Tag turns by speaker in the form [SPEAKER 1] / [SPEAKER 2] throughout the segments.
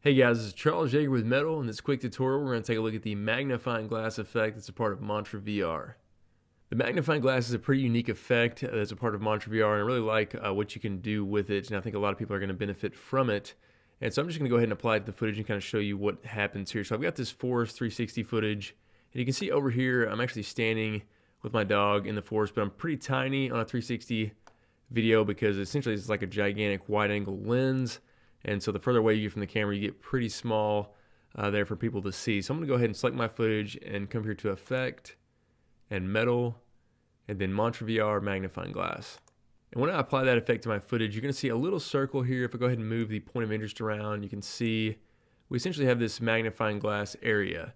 [SPEAKER 1] Hey guys, this is Charles Yeager with Metal. In this quick tutorial, we're going to take a look at the magnifying glass effect that's a part of Mantra VR. The magnifying glass is a pretty unique effect that's a part of Mantra VR, and I really like what you can do with it, and I think a lot of people are going to benefit from it. And so I'm just going to go ahead and apply it to the footage and kind of show you what happens here. So I've got this forest 360 footage, and you can see over here, I'm actually standing with my dog in the forest, but I'm pretty tiny on a 360 video because essentially it's like a gigantic wide angle lens. And so the further away you get from the camera, you get pretty small there for people to see. So I'm going to go ahead and select my footage and come here to Effect and Metal, and then Mantra VR Magnifying Glass. And when I apply that effect to my footage, you're going to see a little circle here. If I go ahead and move the point of interest around, you can see we essentially have this magnifying glass area.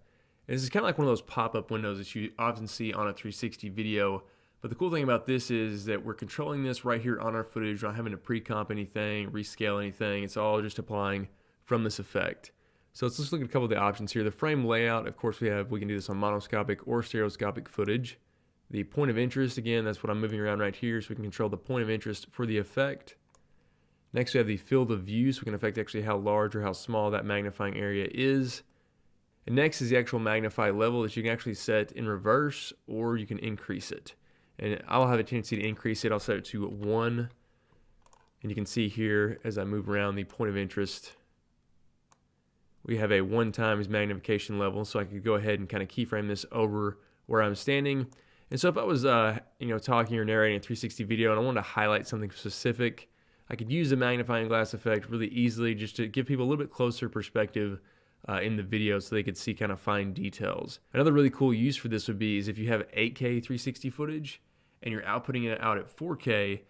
[SPEAKER 1] And this is kind of like one of those pop-up windows that you often see on a 360 video. But the cool thing about this is that we're controlling this right here on our footage. We're not having to pre-comp anything, rescale anything. It's all just applying from this effect. So let's just look at a couple of the options here. The frame layout, of course, we can do this on monoscopic or stereoscopic footage. The point of interest, again, that's what I'm moving around right here, so we can control the point of interest for the effect. Next, we have the field of view, so we can affect actually how large or how small that magnifying area is. And next is the actual magnify level that you can actually set in reverse, or you can increase it. And I'll have a tendency to increase it. I'll set it to 1. And you can see here as I move around the point of interest, we have a 1 times magnification level. So I could go ahead and kind of keyframe this over where I'm standing. And so if I was talking or narrating a 360 video and I wanted to highlight something specific, I could use the magnifying glass effect really easily just to give people a little bit closer perspective in the video so they could see kind of fine details. Another really cool use for this would be is if you have 8K 360 footage and you're outputting it out at 4K,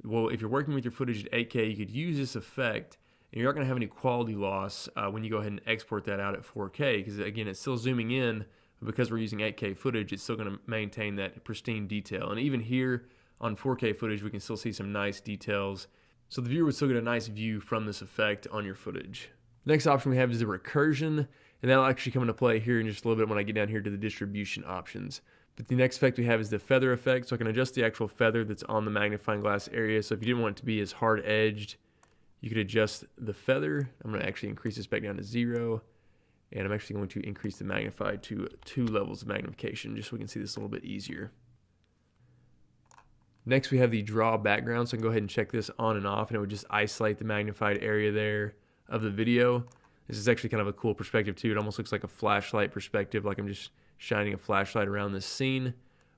[SPEAKER 1] well, if you're working with your footage at 8K, you could use this effect and you're not going to have any quality loss when you go ahead and export that out at 4K, because again, it's still zooming in, but because we're using 8K footage, it's still going to maintain that pristine detail. And even here on 4K footage, we can still see some nice details. So the viewer would still get a nice view from this effect on your footage. Next option we have is the recursion, and that'll actually come into play here in just a little bit when I get down here to the distribution options. But the next effect we have is the feather effect, so I can adjust the actual feather that's on the magnifying glass area. So if you didn't want it to be as hard edged, you could adjust the feather. I'm going to actually increase this back down to 0, and I'm actually going to increase the magnify to 2 levels of magnification just so we can see this a little bit easier. Next we have the draw background, so I can go ahead and check this on and off, and it would just isolate the magnified area there of the video. This is actually kind of a cool perspective too. It almost looks like a flashlight perspective, like I'm just shining a flashlight around this scene.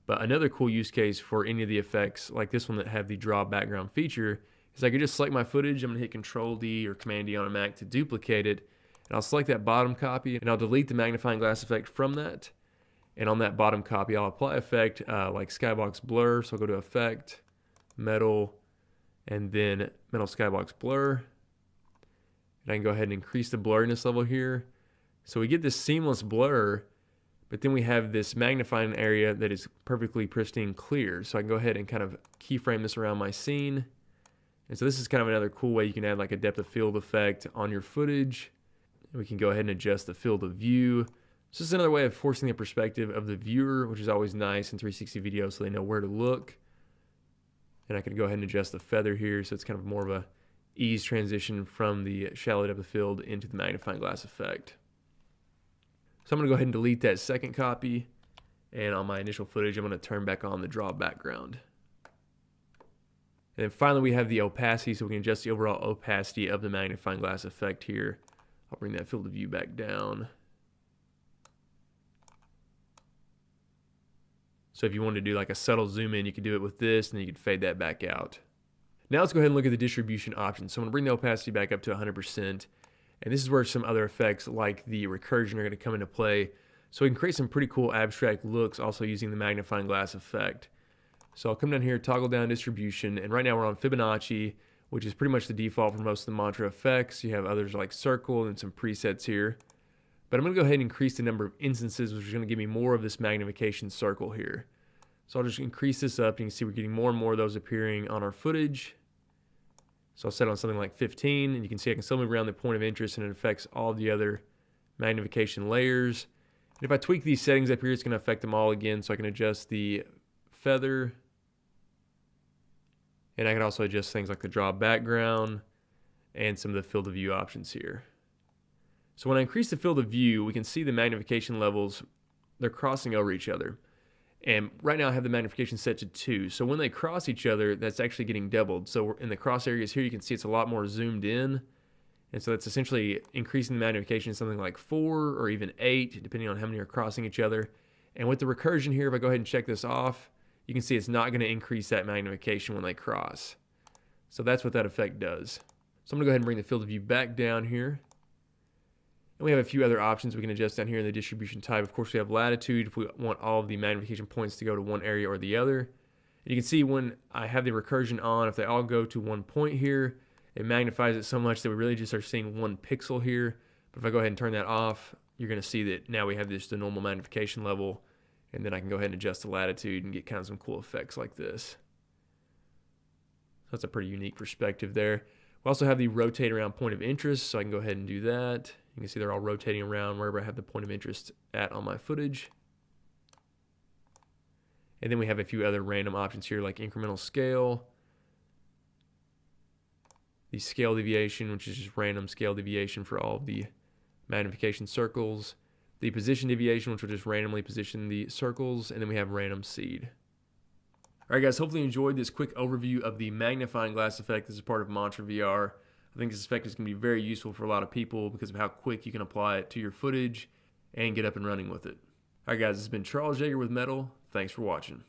[SPEAKER 1] But another cool use case for any of the effects like this one that have the draw background feature is I could just select my footage. I'm gonna hit Control D or Command D on a Mac to duplicate it, and I'll select that bottom copy and I'll delete the magnifying glass effect from that. And on that bottom copy, I'll apply effect like Skybox Blur. So I'll go to Effect, Metal, and then Metal Skybox Blur. And I can go ahead and increase the blurriness level here. So we get this seamless blur, but then we have this magnifying area that is perfectly pristine clear. So I can go ahead and kind of keyframe this around my scene. And so this is kind of another cool way you can add like a depth of field effect on your footage. We can go ahead and adjust the field of view. So this is another way of forcing the perspective of the viewer, which is always nice in 360 videos so they know where to look. And I can go ahead and adjust the feather here so it's kind of more of a ease transition from the shallow depth of field into the magnifying glass effect. So I'm going to go ahead and delete that second copy, and on my initial footage I'm going to turn back on the draw background. And then finally we have the opacity, so we can adjust the overall opacity of the magnifying glass effect here. I'll bring that field of view back down. So if you wanted to do like a subtle zoom in, you could do it with this, and then you could fade that back out. Now let's go ahead and look at the distribution options. So I'm going to bring the opacity back up to 100%. And this is where some other effects like the recursion are going to come into play. So we can create some pretty cool abstract looks also using the magnifying glass effect. So I'll come down here, toggle down distribution. And right now we're on Fibonacci, which is pretty much the default for most of the Mantra effects. You have others like circle and some presets here. But I'm going to go ahead and increase the number of instances, which is going to give me more of this magnification circle here. So I'll just increase this up. You can see we're getting more and more of those appearing on our footage. So I'll set it on something like 15, and you can see I can still move around the point of interest, and it affects all the other magnification layers. And if I tweak these settings up here, it's going to affect them all again. So I can adjust the feather, and I can also adjust things like the draw background and some of the field of view options here. So when I increase the field of view, we can see the magnification levels, they're crossing over each other. And right now I have the magnification set to 2. So when they cross each other, that's actually getting doubled. So in the cross areas here, you can see it's a lot more zoomed in. And so that's essentially increasing the magnification to something like 4 or even 8, depending on how many are crossing each other. And with the recursion here, if I go ahead and check this off, you can see it's not going to increase that magnification when they cross. So that's what that effect does. So I'm going to go ahead and bring the field of view back down here. And we have a few other options we can adjust down here in the distribution type. Of course, we have latitude if we want all of the magnification points to go to one area or the other. And you can see when I have the recursion on, if they all go to one point here, it magnifies it so much that we really just are seeing 1 pixel here. But if I go ahead and turn that off, you're going to see that now we have just the normal magnification level. And then I can go ahead and adjust the latitude and get kind of some cool effects like this. So that's a pretty unique perspective there. We also have the rotate around point of interest, so I can go ahead and do that. You can see they're all rotating around wherever I have the point of interest at on my footage. And then we have a few other random options here like incremental scale, the scale deviation, which is just random scale deviation for all of the magnification circles, the position deviation, which will just randomly position the circles, and then we have random seed. All right, guys, hopefully you enjoyed this quick overview of the magnifying glass effect as a part of Mantra VR. I think this effect is going to be very useful for a lot of people because of how quick you can apply it to your footage and get up and running with it. All right, guys, this has been Charles Yeager with Metal. Thanks for watching.